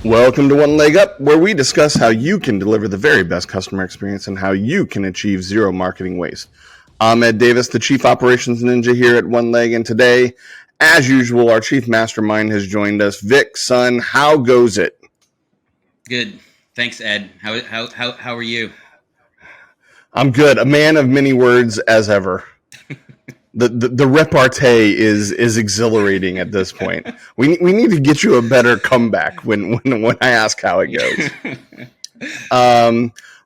Welcome to OneLeg Up, where we discuss how you can deliver the very best customer experience and how you can achieve zero marketing waste. I'm Ed Davis, the Chief Operations Ninja here at OneLeg, and today, as usual, our Chief Mastermind has joined us. Vic, son, how goes it? Good. Thanks, Ed. How are you? I'm good. A man of many words as ever. The repartee is exhilarating at this point. We need to get you a better comeback when I ask how it goes.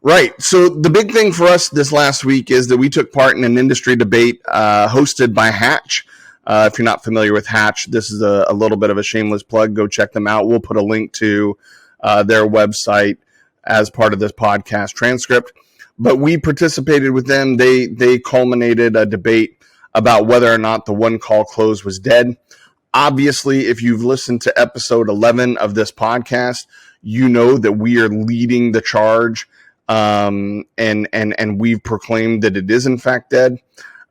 Right. So the big thing for us this last week is that we took part in an industry debate hosted by Hatch. If you're not familiar with Hatch, this is a little bit of a shameless plug. Go check them out. We'll put a link to their website as part of this podcast transcript. But we participated with them. They culminated a debate about whether or not the one call close was dead. Obviously, if you've listened to episode 11 of this podcast, you know that we are leading the charge, and we've proclaimed that it is in fact dead.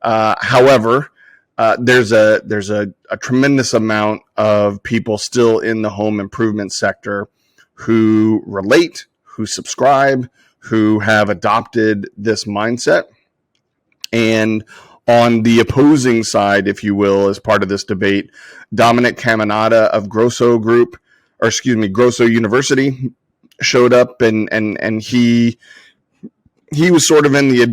However, there's a tremendous amount of people still in the home improvement sector who relate, who subscribe, who have adopted this mindset. And on the opposing side, if you will, as part of this debate, Dominic Caminata of Grosso Grosso University showed up, and he was sort of in the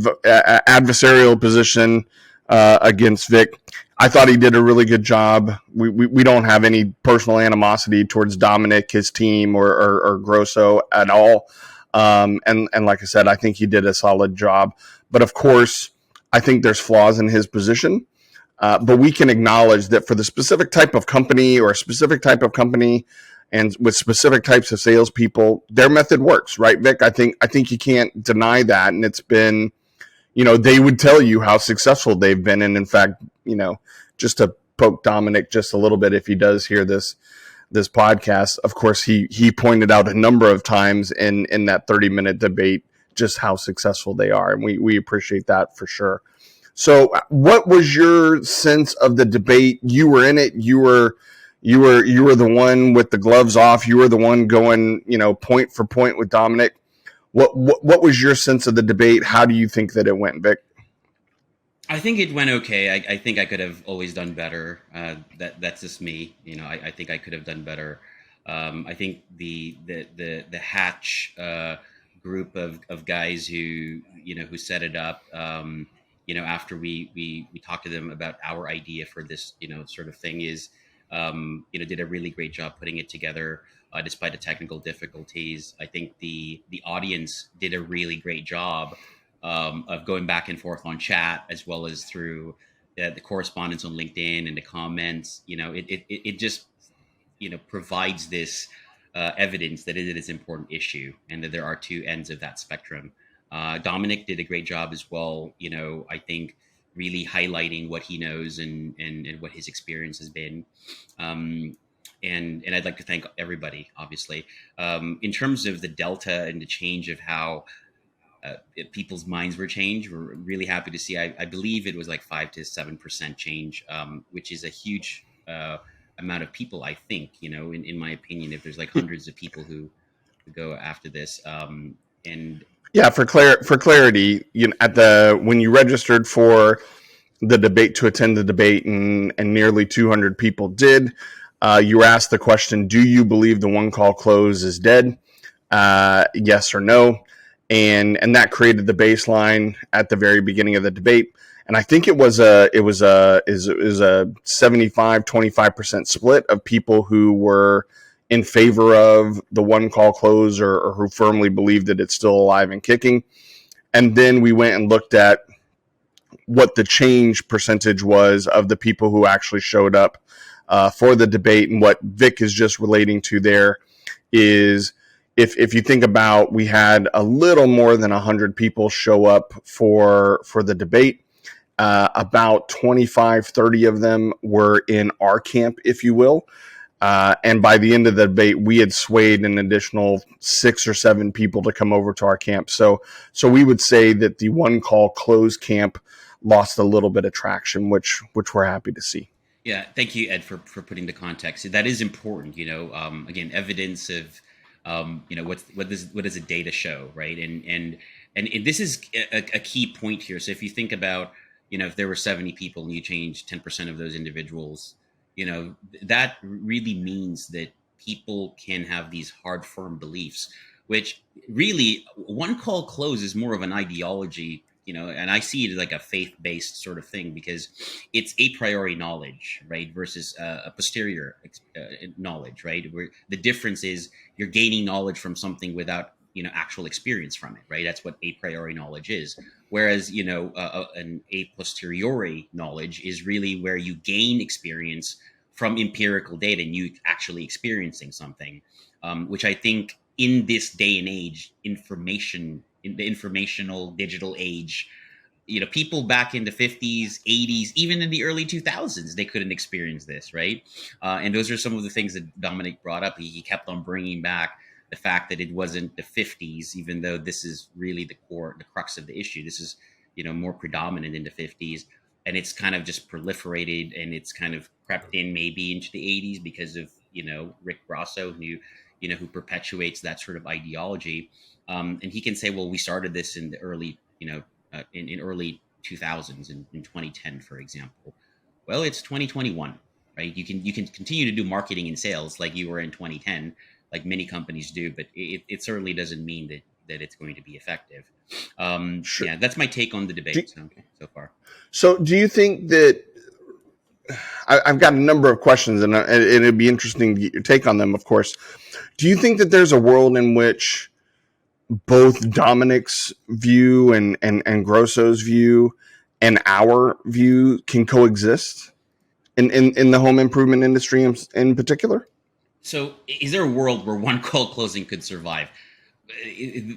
adversarial position against Vic. I thought he did a really good job. We don't have any personal animosity towards Dominic, his team, or Grosso at all. And like I said, I think he did a solid job. But of course, I think there's flaws in his position. But we can acknowledge that for the specific type of company or a specific type of company and with specific types of salespeople, their method works, right, Vic? I think you can't deny that. And it's been, they would tell you how successful they've been. And in fact, just to poke Dominic just a little bit, if he does hear this podcast, of course, he pointed out a number of times in that 30-minute debate just how successful they are. And we appreciate that for sure. So what was your sense of the debate? You were in it. You were the one with the gloves off. You were the one going, point for point with Dominic. What was your sense of the debate? How do you think that it went, Vic? I think it went okay. I think I could have always done better. That's just me. I think I could have done better. I think the Hatch group of guys who set it up. After we talked to them about our idea for this sort of thing did a really great job putting it together. Despite the technical difficulties, I think the audience did a really great job of going back and forth on chat as well as through the correspondence on LinkedIn and the comments. It just provides this evidence that it is an important issue and that there are two ends of that spectrum. Dominic did a great job as well. I think really highlighting what he knows and what his experience has been. And I'd like to thank everybody, obviously. In terms of the delta and the change of how people's minds were changed, we're really happy to see. I believe it was like 5 to 7% change, which is a huge amount of people. I think, in my opinion, if there's like hundreds of people who go after this, and yeah, for clarity, when you registered for the debate to attend the debate, and nearly 200 people did. You were asked the question, do you believe the one call close is dead? Yes or no. And that created the baseline at the very beginning of the debate. And I think it was a 75-25% split of people who were in favor of the one call close or who firmly believed that it's still alive and kicking. And then we went and looked at what the change percentage was of the people who actually showed up for the debate. And what Vic is just relating to there is if you think about, we had a little more than 100 people show up for the debate. About 25, 30 of them were in our camp, if you will. And by the end of the debate, we had swayed an additional 6 or 7 people to come over to our camp. So we would say that the one call close camp lost a little bit of traction, which we're happy to see. Yeah, thank you, Ed, for putting the context. That is important. Again, evidence of What does the data show, right? And this is a key point here. So if you think about, if there were 70 people and you change 10% of those individuals, that really means that people can have these hard, firm beliefs, which really one call close is more of an ideology, and I see it as like a faith-based sort of thing, because it's a priori knowledge, right, versus a posterior knowledge, right, where the difference is you're gaining knowledge from something without actual experience from it, right? That's what a priori knowledge is. Whereas an a posteriori knowledge is really where you gain experience from empirical data and you actually experiencing something, which I think in this day and age, in the informational digital age, people back in the 50s, 80s, even in the early 2000s, they couldn't experience this, right? And those are some of the things that Dominic brought up. He kept on bringing back the fact that it wasn't the 50s, even though this is really the crux of the issue. This is, more predominant in the 50s, and it's kind of just proliferated, and it's kind of crept in maybe into the 80s because of, Rick Grosso, who perpetuates that sort of ideology. And he can say, well, we started this in the early, in early 2000s, in 2010, for example. Well, it's 2021, right? You can continue to do marketing and sales like you were in 2010, like many companies do, but it certainly doesn't mean that it's going to be effective. Sure. Yeah, that's my take on the debate so far. So do you think that, I've got a number of questions, and it'd be interesting to get your take on them, of course. Do you think that there's a world in which both Dominic's view and Grosso's view and our view can coexist in the home improvement industry in particular? So is there a world where one call closing could survive?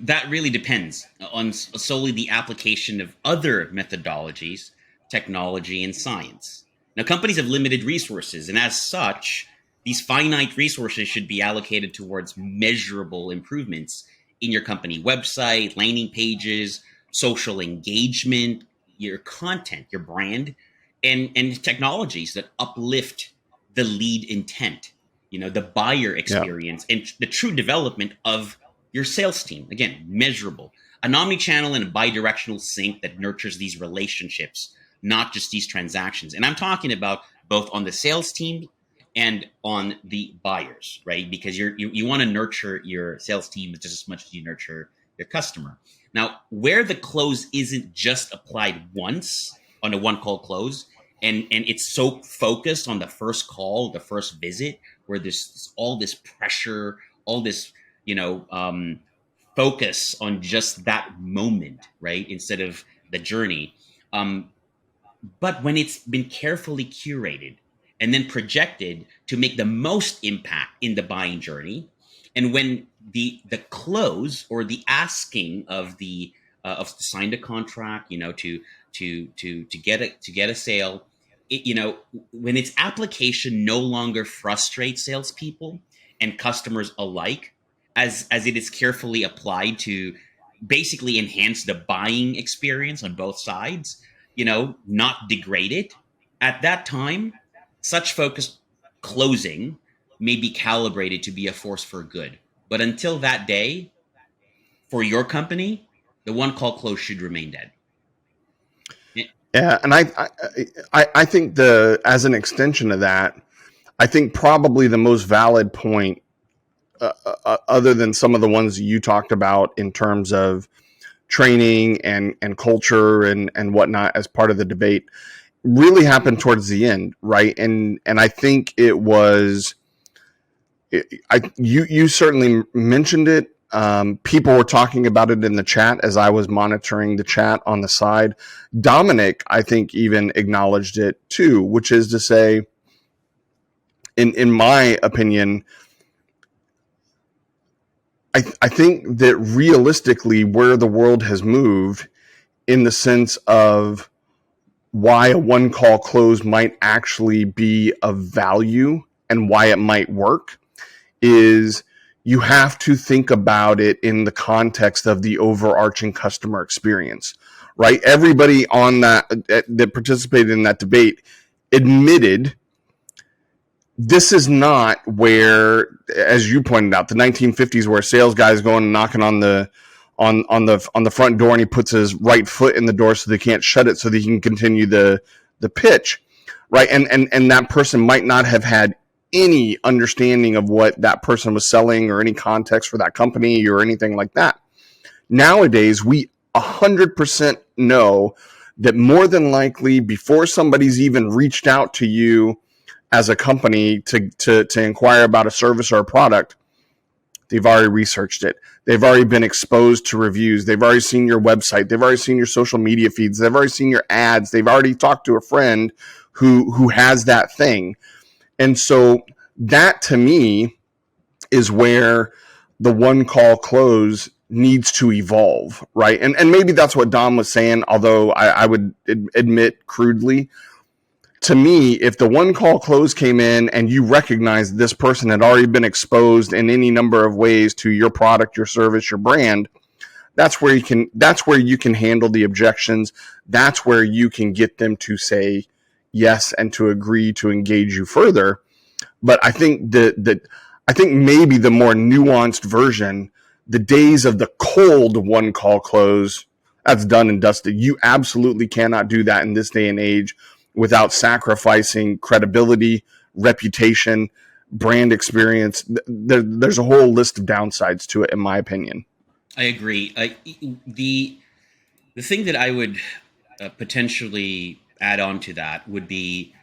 That really depends on solely the application of other methodologies, technology, and science. Now, companies have limited resources, and as such, these finite resources should be allocated towards measurable improvements in your company website, landing pages, social engagement, your content, your brand, and technologies that uplift the lead intent, the buyer experience, and the true development of your sales team. Again, measurable. An omni-channel and a bi-directional sync that nurtures these relationships, not just these transactions. And I'm talking about both on the sales team and on the buyers, right? Because you want to nurture your sales team just as much as you nurture your customer. Now, where the close isn't just applied once on a one-call close, and it's so focused on the first call, the first visit, where there's all this pressure, all this focus on just that moment, right, instead of the journey. But when it's been carefully curated and then projected to make the most impact in the buying journey, and when the close or the asking of the to sign the contract, to get a sale, when its application no longer frustrates salespeople and customers alike, as it is carefully applied to basically enhance the buying experience on both sides, not degrade it. At that time, such focused closing may be calibrated to be a force for good. But until that day, for your company, the one call close should remain dead. Yeah, and I think as an extension of that, I think probably the most valid point, other than some of the ones you talked about in terms of training and culture and whatnot as part of the debate, really happened towards the end, right? And I think it was, you certainly mentioned it. People were talking about it in the chat as I was monitoring the chat on the side. Dominic, I think, even acknowledged it too, which is to say, in my opinion, I think that realistically where the world has moved in the sense of why a one call close might actually be of value and why it might work is you have to think about it in the context of the overarching customer experience, right? Everybody on that participated in that debate admitted this is not where, as you pointed out, the 1950s, where a sales guy is going and knocking on the front door, and he puts his right foot in the door so they can't shut it, so that he can continue the pitch, right? And that person might not have had any understanding of what that person was selling, or any context for that company, or anything like that. Nowadays, we 100% know that more than likely, before somebody's even reached out to you as a company to inquire about a service or a product, they've already researched it. They've already been exposed to reviews. They've already seen your website. They've already seen your social media feeds. They've already seen your ads. They've already talked to a friend who has that thing. And so that, to me, is where the one call close needs to evolve, right? And maybe that's what Dom was saying, although I would admit crudely, to me, if the one call close came in and you recognize this person had already been exposed in any number of ways to your product, your service, your brand, that's where you can handle the objections. That's where you can get them to say yes and to agree to engage you further. But I think maybe the more nuanced version, the days of the cold one call close, that's done and dusted. You absolutely cannot do that in this day and age without sacrificing credibility, reputation, brand experience. There's a whole list of downsides to it, in my opinion. I agree. The thing that I would potentially add on to that would be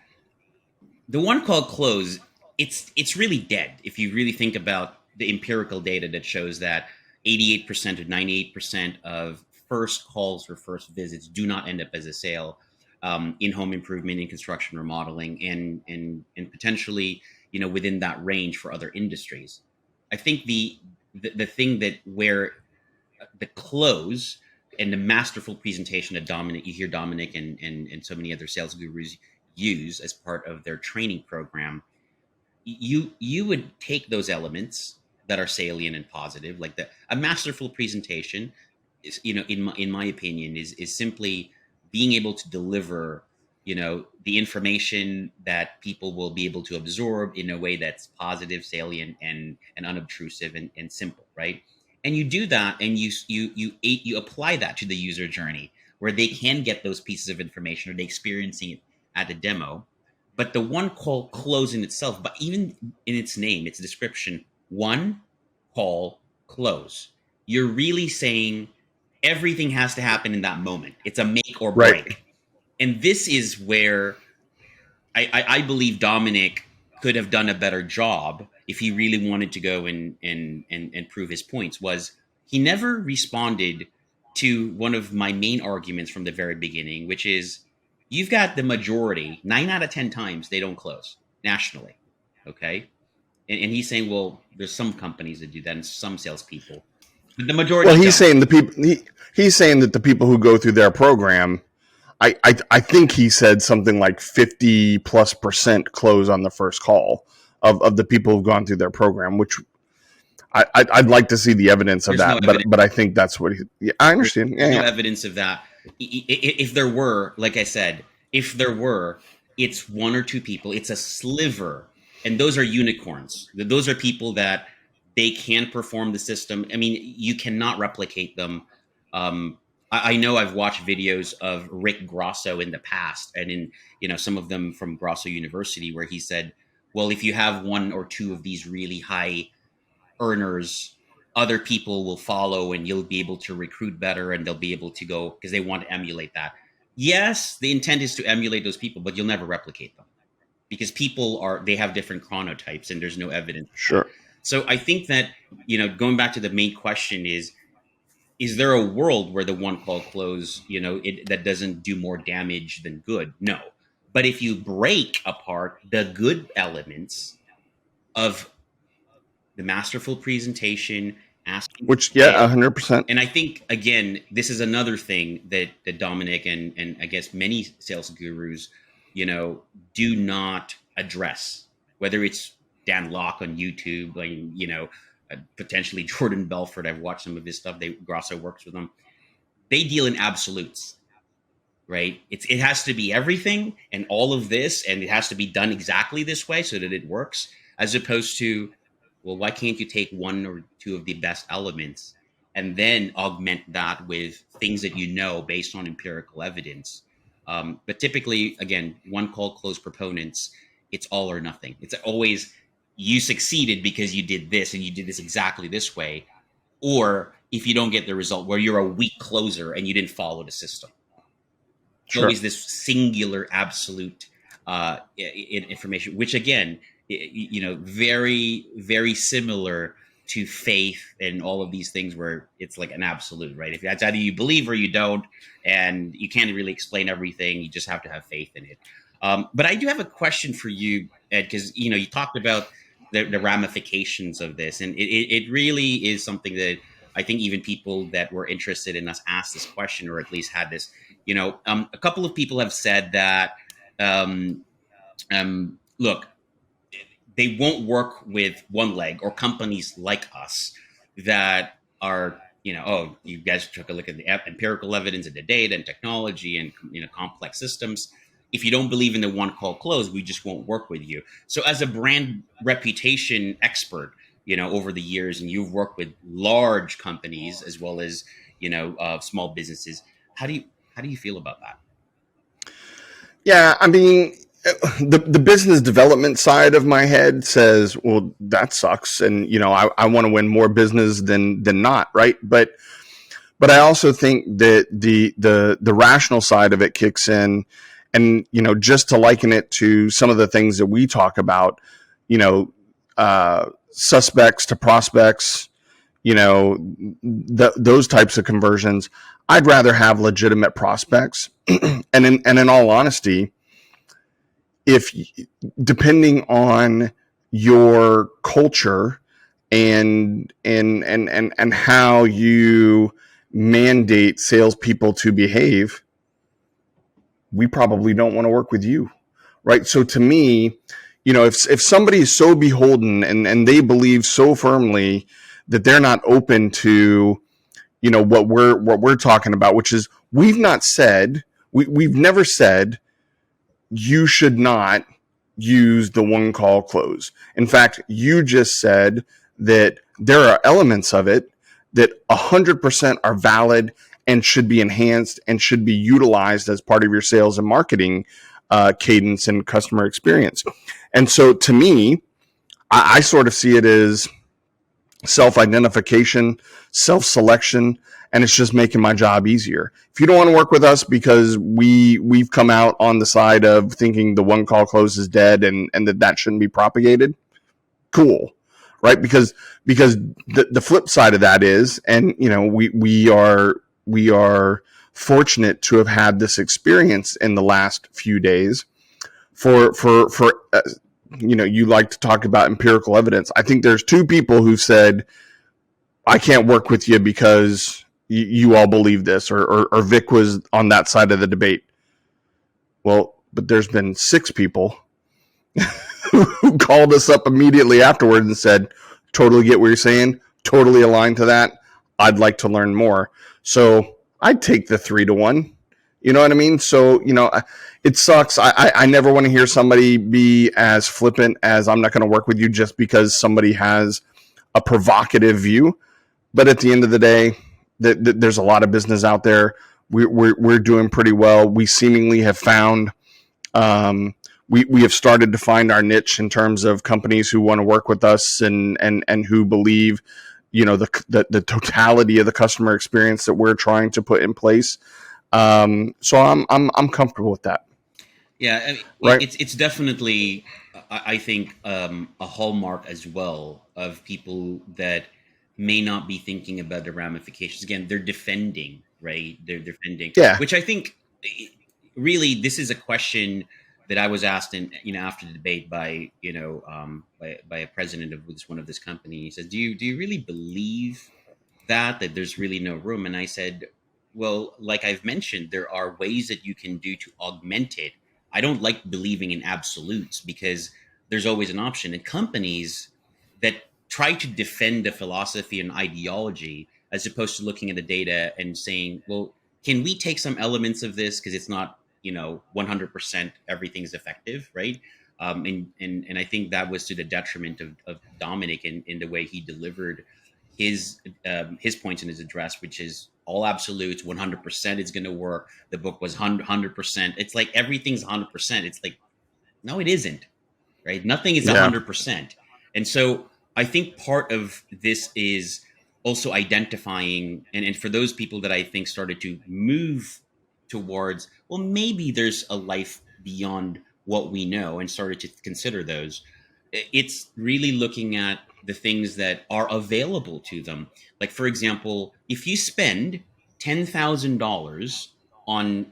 the one call close. It's really dead if you really think about the empirical data that shows that 88% to 98% of first calls or first visits do not end up as a sale in home improvement, in construction, remodeling, and potentially, within that range for other industries. I think the thing that where the close and the masterful presentation that you hear Dominic and so many other sales gurus use as part of their training program, you would take those elements that are salient and positive, like a masterful presentation is, in my opinion, is simply being able to deliver, the information that people will be able to absorb in a way that's positive, salient, and unobtrusive and simple, right? And you do that, and you apply that to the user journey, where they can get those pieces of information, or they experiencing it at the demo. But the one call close in itself, but even in its name, its description, one call close, you're really saying everything has to happen in that moment. It's a make or break. Right. And this is where I believe Dominic could have done a better job if he really wanted to go and prove his points. Was he never responded to one of my main arguments from the very beginning, which is you've got the majority, 9 out of 10 times they don't close nationally. Okay. And he's saying, well, there's some companies that do that and some salespeople. But the majority Well, don't. he's saying that the people who go through their program, I think he said something like 50+% close on the first call of the people who've gone through their program, which I'd like to see the evidence of There's that, no evidence. but I think that's what I understand. There's no evidence of that. If there were, like I said, if there were, it's one or two people. It's a sliver, and those are unicorns. Those are people that they can perform the system. I mean, you cannot replicate them. I know I've watched videos of Rick Grosso in the past, and in some of them from Grosso University, where he said, "Well, if you have one or two of these really high earners, other people will follow and you'll be able to recruit better, and they'll be able to go because they want to emulate that." Yes, the intent is to emulate those people, but you'll never replicate them because they have different chronotypes and there's no evidence. Sure. So I think that, going back to the main question is there a world where the one call close, that doesn't do more damage than good? No. But if you break apart the good elements of the masterful presentation, asking, Which, yeah, 100%. and I think, again, this is another thing that Dominic and I guess many sales gurus, do not address, whether it's Dan Locke on YouTube, potentially Jordan Belfort. I've watched some of his stuff. Grosso works with them. They deal in absolutes, right? It has to be everything and all of this, and it has to be done exactly this way so that it works, as opposed to, well, why can't you take one or two of the best elements and then augment that with things that you know based on empirical evidence? But typically, again, one call close proponents, it's all or nothing. It's always you succeeded because you did this and you did this exactly this way. Or if you don't get the result, where you're a weak closer and you didn't follow the system. Sure. Always this singular, absolute information, which again, very, very similar to faith and all of these things where it's like an absolute, right? If that's either you believe or you don't, and you can't really explain everything, you just have to have faith in it. But I do have a question for you, Ed, because you talked about the ramifications of this, and it really is something that I think even people that were interested in us asked this question, or at least had this. A couple of people have said that, look, they won't work with OneLeg or companies like us that are, oh, you guys took a look at the empirical evidence and the data and technology and complex systems. If you don't believe in the one call close, we just won't work with you. So as a brand reputation expert, over the years, and you've worked with large companies as well as, small businesses, how do you feel about that? Yeah, I mean, the business development side of my head says, well, that sucks, and I want to win more business than not, right? But I also think that the rational side of it kicks in, and just to liken it to some of the things that we talk about, suspects to prospects, those types of conversions. I'd rather have legitimate prospects, and in all honesty, if depending on your culture and how you mandate salespeople to behave, we probably don't want to work with you, right? So to me, if somebody is so beholden and they believe so firmly that they're not open to, what we're talking about, which is we've never said you should not use the one call close. In fact, you just said that there are elements of it that 100% are valid and should be enhanced and should be utilized as part of your sales and marketing cadence and customer experience. And so to me, I sort of see it as self-identification, self-selection, and it's just making my job easier. If you don't want to work with us because we've come out on the side of thinking the one call close is dead and that shouldn't be propagated, cool, right? Because the flip side of that is, and we are fortunate to have had this experience in the last few days. For you like to talk about empirical evidence. I think there's two people who said, I can't work with you because you all believe this, or Vic was on that side of the debate. Well, but there's been 6 people who called us up immediately afterwards and said, totally get what you're saying, totally aligned to that. I'd like to learn more. So I'd take the 3-to-1. You know what I mean? So, it sucks. I never want to hear somebody be as flippant as I'm not going to work with you just because somebody has a provocative view. But at the end of the day, there's a lot of business out there. We're doing pretty well. We seemingly have found, we have started to find our niche in terms of companies who want to work with us and who believe, the totality of the customer experience that we're trying to put in place. So I'm comfortable with that. Yeah, I mean, right. It's definitely, I think, a hallmark as well of people that may not be thinking about the ramifications. Again, they're defending, right? They're defending, Yeah. Which I think, really, this is a question that I was asked in, after the debate by, by a president of one of this company. He said, "Do you really believe that there's really no room?" And I said, well, like I've mentioned, there are ways that you can do to augment it. I don't like believing in absolutes because there's always an option. And companies that try to defend a philosophy and ideology, as opposed to looking at the data and saying, well, can we take some elements of this, because it's not 100% everything's effective, right? And I think that was to the detriment of Dominic in the way he delivered his points in his address, which is all absolutes. 100% it's going to work. The book was 100%. It's like everything's 100%. It's like, no, it isn't, right? Nothing is Yeah. 100%. And so I think part of this is also identifying, and for those people that I think started to move towards, well, maybe there's a life beyond what we know, and started to consider those. It's really looking at the things that are available to them. Like, for example, if you spend $10,000 on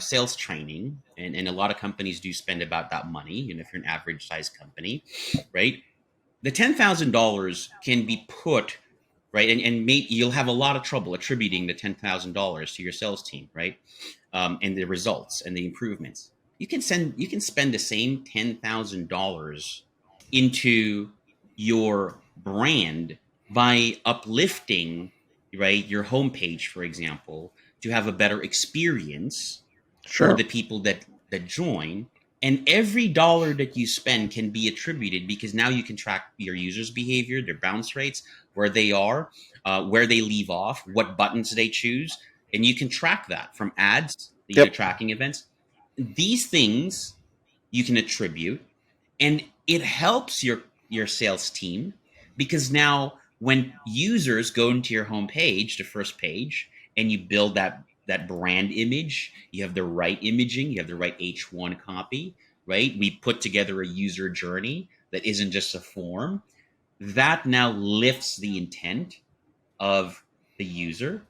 sales training, and a lot of companies do spend about that money, if you're an average size company, right? The $10,000 can be put, right, and maybe you'll have a lot of trouble attributing the $10,000 to your sales team, right? And the results and the improvements. You can spend the same $10,000 into your brand by uplifting, right, your homepage, for example, to have a better experience for Sure. the people that join. And every dollar that you spend can be attributed, because now you can track your users' behavior, their bounce rates, where they are, where they leave off, what buttons they choose, and you can track that from ads, Yep. tracking events. These things you can attribute, and it helps your sales team, because now when users go into your homepage, the first page, and you build that brand image, you have the right imaging, you have the right H1 copy, right? We put together a user journey that isn't just a form. That now lifts the intent of the user,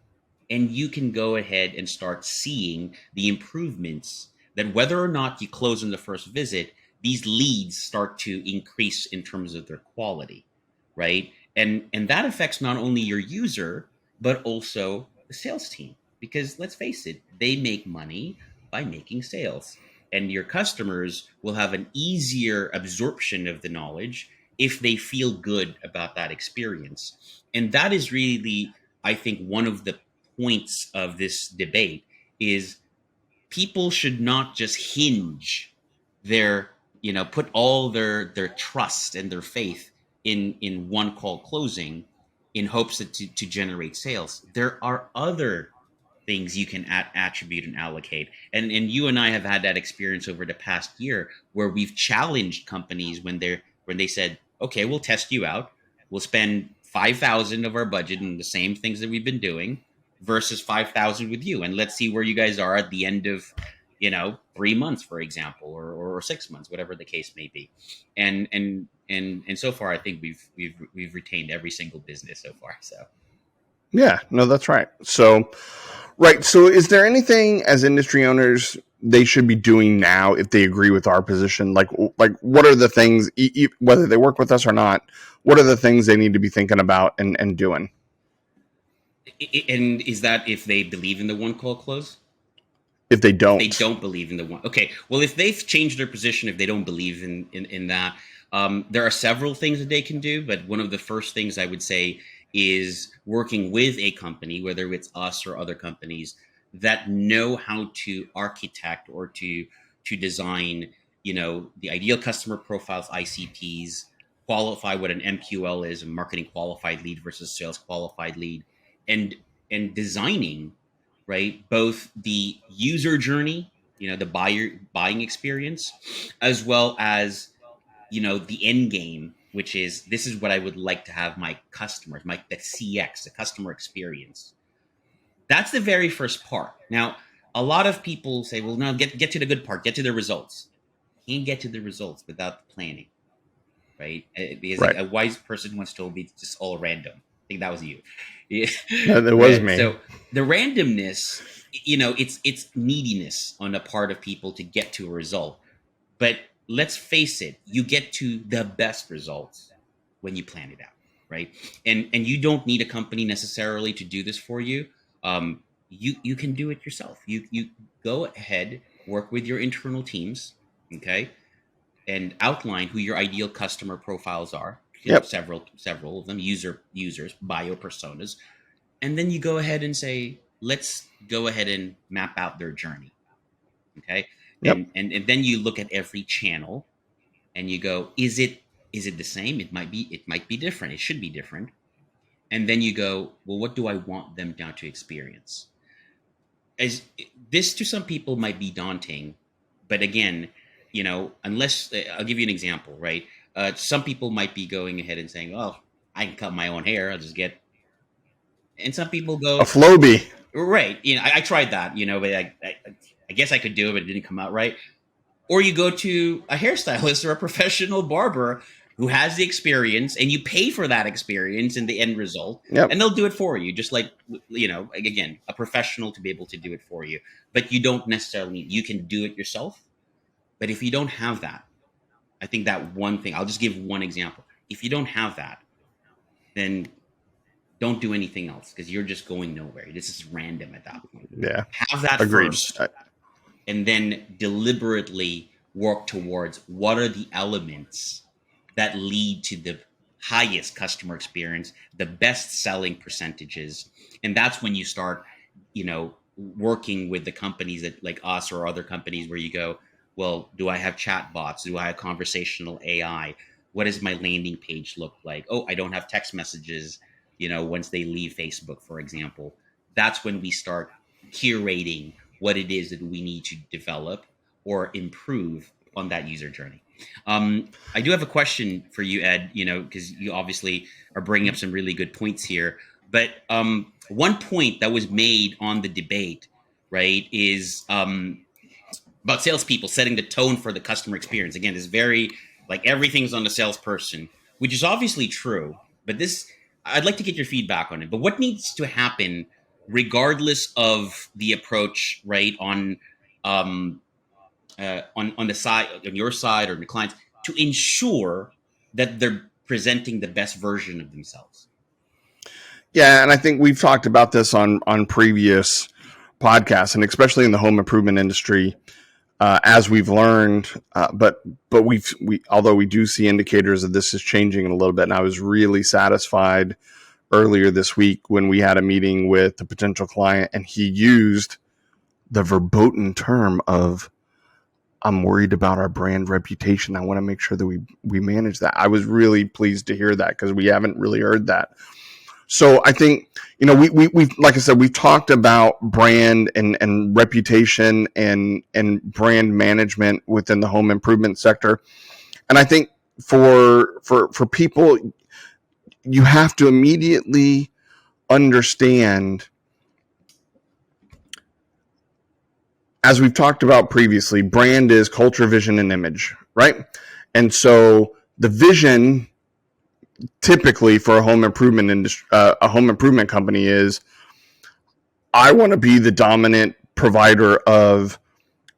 and you can go ahead and start seeing the improvements, that whether or not you close in the first visit, these leads start to increase in terms of their quality, right? And that affects not only your user, but also the sales team, because let's face it, they make money by making sales, and your customers will have an easier absorption of the knowledge if they feel good about that experience. And that is really, I think, one of the points of this debate is people should not just hinge their, put all their trust and their faith in one call closing, in hopes to generate sales. There are other things you can attribute and allocate, and you and I have had that experience over the past year, where we've challenged companies when they said, okay, we'll test you out, we'll spend 5,000 of our budget in the same things that we've been doing, versus 5,000 with you, and let's see where you guys are at the end of 3 months, for example, or 6 months, whatever the case may be. And so far, I think we've retained every single business so far. So Yeah, no, that's right. So, right. So is there anything as industry owners they should be doing now if they agree with our position? Like what are the things, whether they work with us or not, what are the things they need to be thinking about and doing? and is that if they believe in the one call close? If they If they don't? don't believe in the one, okay. Well, if they've changed their position, if they don't believe in that, there are several things that they can do. But one of the first things I would say is working with a company, whether it's us or other companies, that know how to architect or to design, the ideal customer profiles, ICPs, qualify what an MQL is, a marketing qualified lead versus sales qualified lead, and designing, right, both the user journey, the buying experience, as well as the end game, which is, this is what I would like to have my customers, the CX, the customer experience. That's the very first part. Now, a lot of people say, well, no, get to the good part, get to the results. You can't get to the results without the planning, right? Because Right. a wise person once told me it's just all random. I think that was you. Yeah. That was Right. me. So the randomness, it's neediness on the part of people to get to a result. But let's face it, you get to the best results when you plan it out, right? And you don't need a company necessarily to do this for you. You can do it yourself. You go ahead, work with your internal teams, okay, and outline who your ideal customer profiles are. Yep. Several of them, users, bio personas, and then you go ahead and say, let's go ahead and map out their journey. Okay. Yep. And then you look at every channel and you go, is it the same? It might be different. It should be different. And then you go, well, what do I want them now to experience? As this to some people might be daunting, but again, unless I'll give you an example, right? Some people might be going ahead and saying, "Oh, I can cut my own hair. I'll just get." And some people go, A Flowbee. Right? I tried that, but I guess I could do it, but it didn't come out right. Or you go to a hairstylist or a professional barber who has the experience, and you pay for that experience and the end result, Yep. and they'll do it for you, just like, again, a professional to be able to do it for you. But you don't necessarily, you can do it yourself. But if you don't have that, I think that one thing, I'll just give one example. If you don't have that, then don't do anything else, because you're just going nowhere. This is random at that point. Yeah. Have that Agreed. first, and then deliberately work towards what are the elements that lead to the highest customer experience, the best selling percentages. And that's when you start, working with the companies that, like us or other companies, where you go, well, do I have chat bots? Do I have conversational AI? What does my landing page look like? Oh, I don't have text messages, once they leave Facebook, for example. That's when we start curating what it is that we need to develop or improve on that user journey. I do have a question for you, Ed, because you obviously are bringing up some really good points here. But one point that was made on the debate, right, is about salespeople setting the tone for the customer experience. Again, it's very, like, everything's on the salesperson, which is obviously true. But this, I'd like to get your feedback on it. But what needs to happen, regardless of the approach, right, on the side, on your side or the clients, to ensure that they're presenting the best version of themselves? Yeah, and I think we've talked about this on previous podcasts, and especially in the home improvement industry, as we've learned. But although we do see indicators that this is changing a little bit, and I was really satisfied earlier this week when we had a meeting with a potential client, and he used the verboten term of, "I'm worried about our brand reputation. I want to make sure that we manage that." I was really pleased to hear that, because we haven't really heard that. So I think, we've, like I said, we've talked about brand and reputation and brand management within the home improvement sector. And I think for people, you have to immediately understand, as we've talked about previously, brand is culture, vision, and image, right? And so the vision, typically for a home improvement industry, a home improvement company, is, I want to be the dominant provider of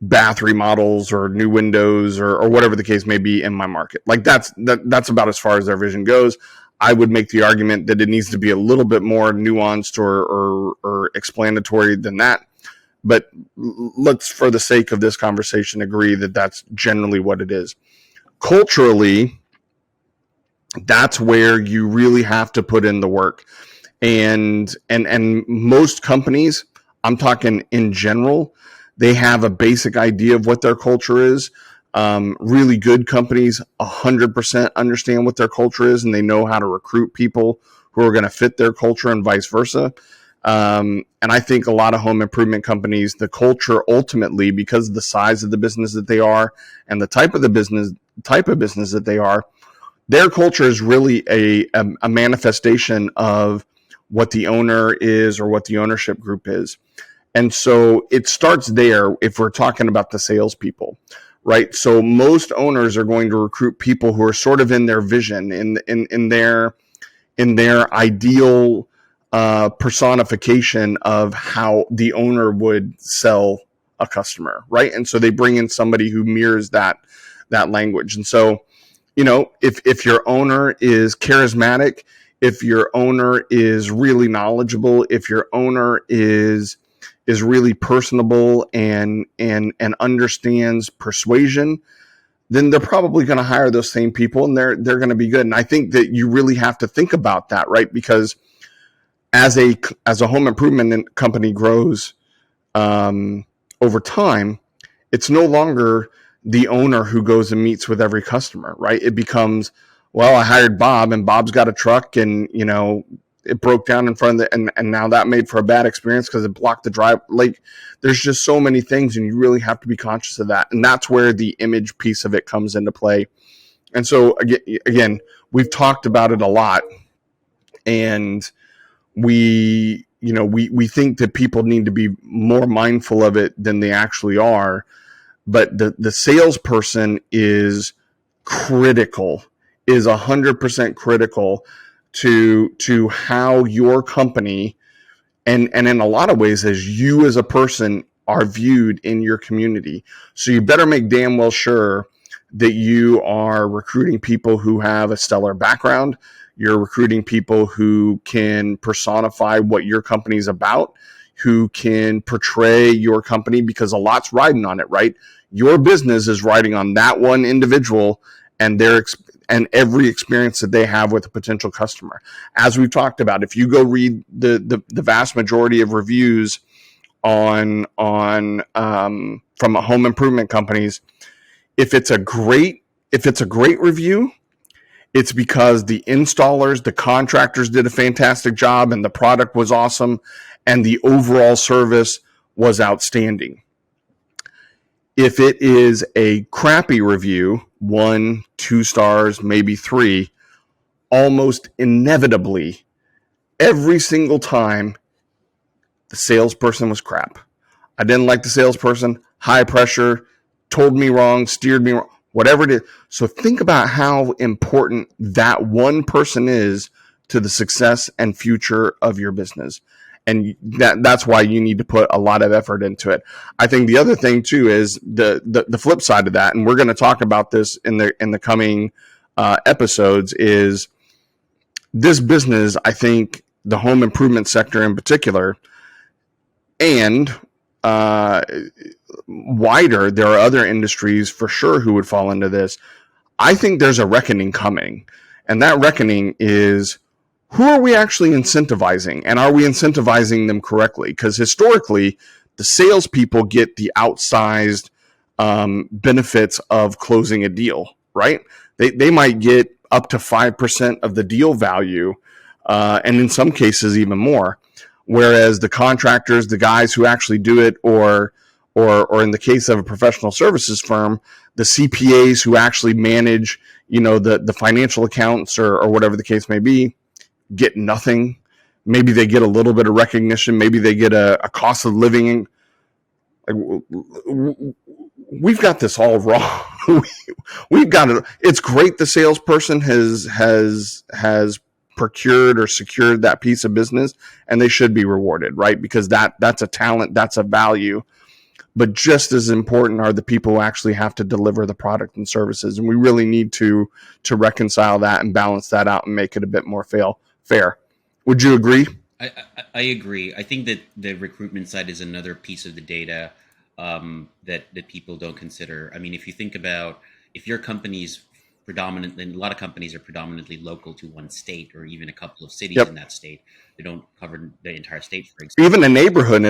bath remodels or new windows or whatever the case may be in my market. Like, that's about as far as their vision goes. I would make the argument that it needs to be a little bit more nuanced or explanatory than that. But let's, for the sake of this conversation, agree that that's generally what it is. Culturally, that's where you really have to put in the work. And most companies, I'm talking in general, they have a basic idea of what their culture is. Really good companies 100% understand what their culture is, and they know how to recruit people who are going to fit their culture, and vice versa. And I think a lot of home improvement companies, the culture ultimately, because of the size of the business that they are and the type of business that they are, their culture is really a manifestation of what the owner is or what the ownership group is. And so it starts there if we're talking about the salespeople, right? So most owners are going to recruit people who are sort of in their vision, in their ideal personification of how the owner would sell a customer, right? And so they bring in somebody who mirrors that language. And so, if your owner is charismatic, if your owner is really knowledgeable, if your owner is really personable and understands persuasion, then they're probably going to hire those same people, and they're going to be good. And I think that you really have to think about that, right? Because as a home improvement company grows over time, it's no longer the owner who goes and meets with every customer, right? It becomes, well, I hired Bob and Bob's got a truck and, it broke down in front of and now that made for a bad experience because it blocked the drive. Like there's just so many things and you really have to be conscious of that. And that's where the image piece of it comes into play. And so again, we've talked about it a lot and we think that people need to be more mindful of it than they actually are. But the salesperson is critical, is 100% critical to how your company and in a lot of ways as you as a person are viewed in your community. So you better make damn well sure that you are recruiting people who have a stellar background. You're recruiting people who can personify what your company's about, who can portray your company because a lot's riding on it, right? Your business is riding on that one individual and and every experience that they have with a potential customer. As we've talked about, if you go read the vast majority of reviews on from home improvement companies, if it's a great review, it's because the installers, the contractors did a fantastic job and the product was awesome and the overall service was outstanding. If it is a crappy review, 1, 2 stars, maybe 3, almost inevitably, every single time, the salesperson was crap. I didn't like the salesperson, high pressure, told me wrong, steered me wrong, whatever it is. So think about how important that one person is to the success and future of your business. And that's why you need to put a lot of effort into it. I think the other thing too is the flip side of that, and we're going to talk about this in the coming episodes, is this business. I think the home improvement sector in particular, and wider, there are other industries for sure who would fall into this. I think there's a reckoning coming, and that reckoning is, who are we actually incentivizing, and are we incentivizing them correctly? Because historically, the salespeople get the outsized benefits of closing a deal, right? They might get up to 5% of the deal value, and in some cases even more. Whereas the contractors, the guys who actually do it, or in the case of a professional services firm, the CPAs who actually manage, the financial accounts or whatever the case may be, get nothing. Maybe they get a little bit of recognition. Maybe they get a cost of living. We've got this all wrong. We've got it. It's great the salesperson has procured or secured that piece of business, and they should be rewarded, right? Because that's a talent, that's a value. But just as important are the people who actually have to deliver the product and services, and we really need to reconcile that and balance that out and make it a bit more fair. Would you agree? I agree. I think that the recruitment side is another piece of the data that people don't consider. I mean, if you think about, if your company's predominantly, a lot of companies are predominantly local to one state or even a couple of cities Yep. in that state. They don't cover the entire state, for example. Even a neighborhood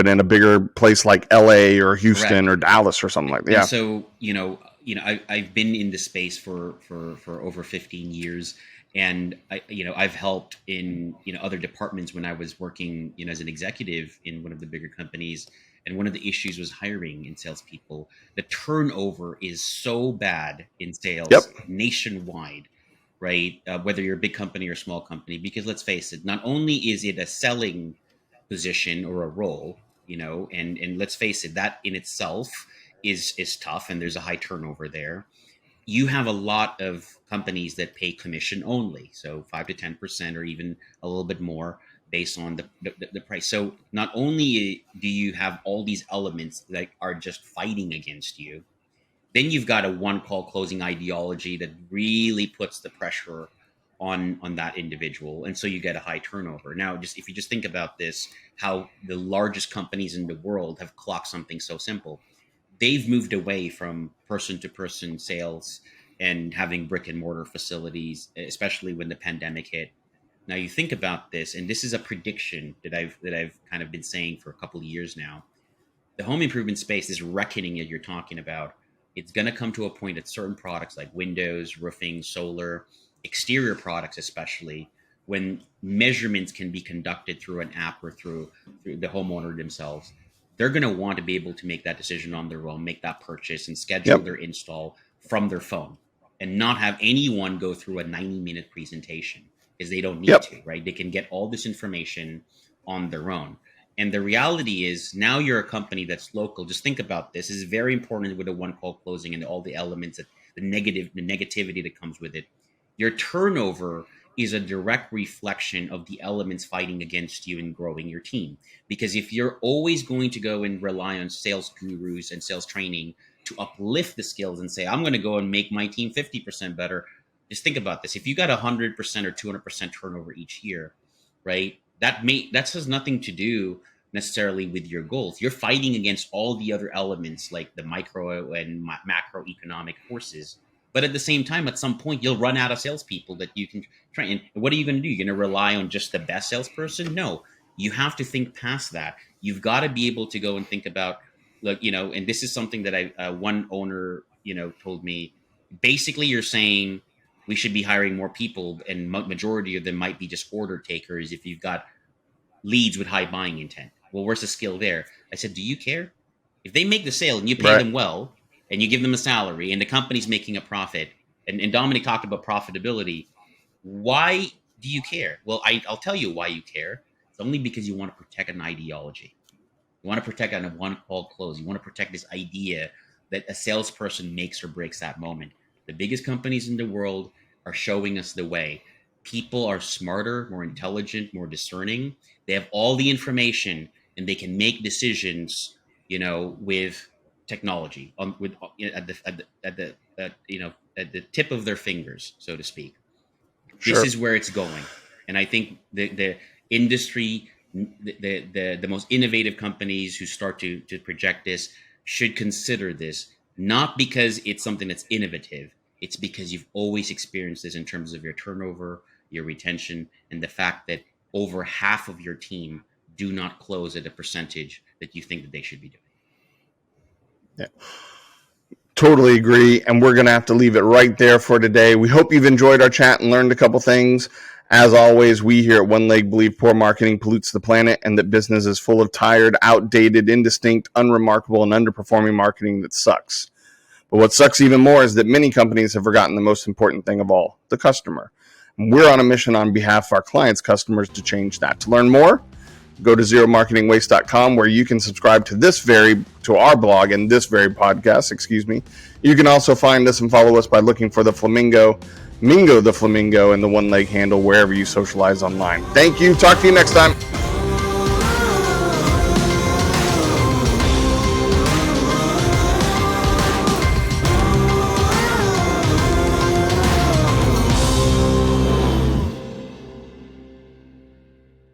in a bigger place like LA or Houston Correct. Or Dallas or something like that. And Yeah. so, I've been in this space for over 15 years, and I've helped in other departments when I was working as an executive in one of the bigger companies. And one of the issues was hiring in salespeople. The turnover is so bad in sales Yep. nationwide, right? Whether you're a big company or a small company, because let's face it, not only is it a selling position or a role, and let's face it, that in itself is tough, and there's a high turnover there. You have a lot of companies that pay commission only, so 5 to 10%, or even a little bit more based on the price. So not only do you have all these elements that are just fighting against you, then you've got a one call closing ideology that really puts the pressure on that individual, and so you get a high turnover. Now, just if you just think about this, how the largest companies in the world have clocked something so simple. They've moved away from person to person sales and having brick and mortar facilities, especially when the pandemic hit. Now you think about this, and this is a prediction that I've kind of been saying for a couple of years now. The home improvement space, this reckoning that you're talking about, it's going to come to a point at certain products like windows, roofing, solar, exterior products especially, when measurements can be conducted through an app or through the homeowner themselves. They're going to want to be able to make that decision on their own, make that purchase, and schedule Yep. their install from their phone, and not have anyone go through a 90-minute presentation, because they don't need Yep. to, right? They can get all this information on their own. And the reality is, now you're a company that's local. Just think about this. This is very important with the one call closing and all the elements, that the negativity that comes with it. Your turnover is a direct reflection of the elements fighting against you and growing your team. Because if you're always going to go and rely on sales gurus and sales training to uplift the skills and say, I'm going to go and make my team 50% better, just think about this. If you got 100% or 200% turnover each year, right? That has nothing to do necessarily with your goals. You're fighting against all the other elements, like the micro and macroeconomic forces. But at the same time, at some point, you'll run out of salespeople that you can train. And what are you going to do? You're going to rely on just the best salesperson? No, you have to think past that. You've got to be able to go and think about, look, and this is something that one owner, told me. Basically, you're saying we should be hiring more people, and majority of them might be just order takers if you've got leads with high buying intent. Well, where's the skill there? I said, do you care? If they make the sale and you pay them well and you give them a salary and the company's making a profit, and Dominic talked about profitability, why do you care? Well, I'll tell you why you care. It's only because you want to protect an ideology. You want to protect on a one call close. You want to protect this idea that a salesperson makes or breaks that moment. The biggest companies in the world are showing us the way. People are smarter, more intelligent, more discerning. They have all the information and they can make decisions, with technology at the tip of their fingers, so to speak. Sure. This is where it's going. And I think the industry, the most innovative companies who start to project this should consider this, not because it's something that's innovative. It's because you've always experienced this in terms of your turnover, your retention, and the fact that over half of your team do not close at a percentage that you think that they should be doing. Yeah. Totally agree. And we're going to have to leave it right there for today. We hope you've enjoyed our chat and learned a couple things. As always, we here at OneLeg believe poor marketing pollutes the planet, and that business is full of tired, outdated, indistinct, unremarkable, and underperforming marketing that sucks. But what sucks even more is that many companies have forgotten the most important thing of all, the customer. And we're on a mission on behalf of our clients' customers to change that. To learn more, go to zeromarketingwaste.com, where you can subscribe to our blog and this very podcast, You can also find us and follow us by looking for the Mingo the Flamingo, and the OneLeg handle wherever you socialize online. Thank you. Talk to you next time.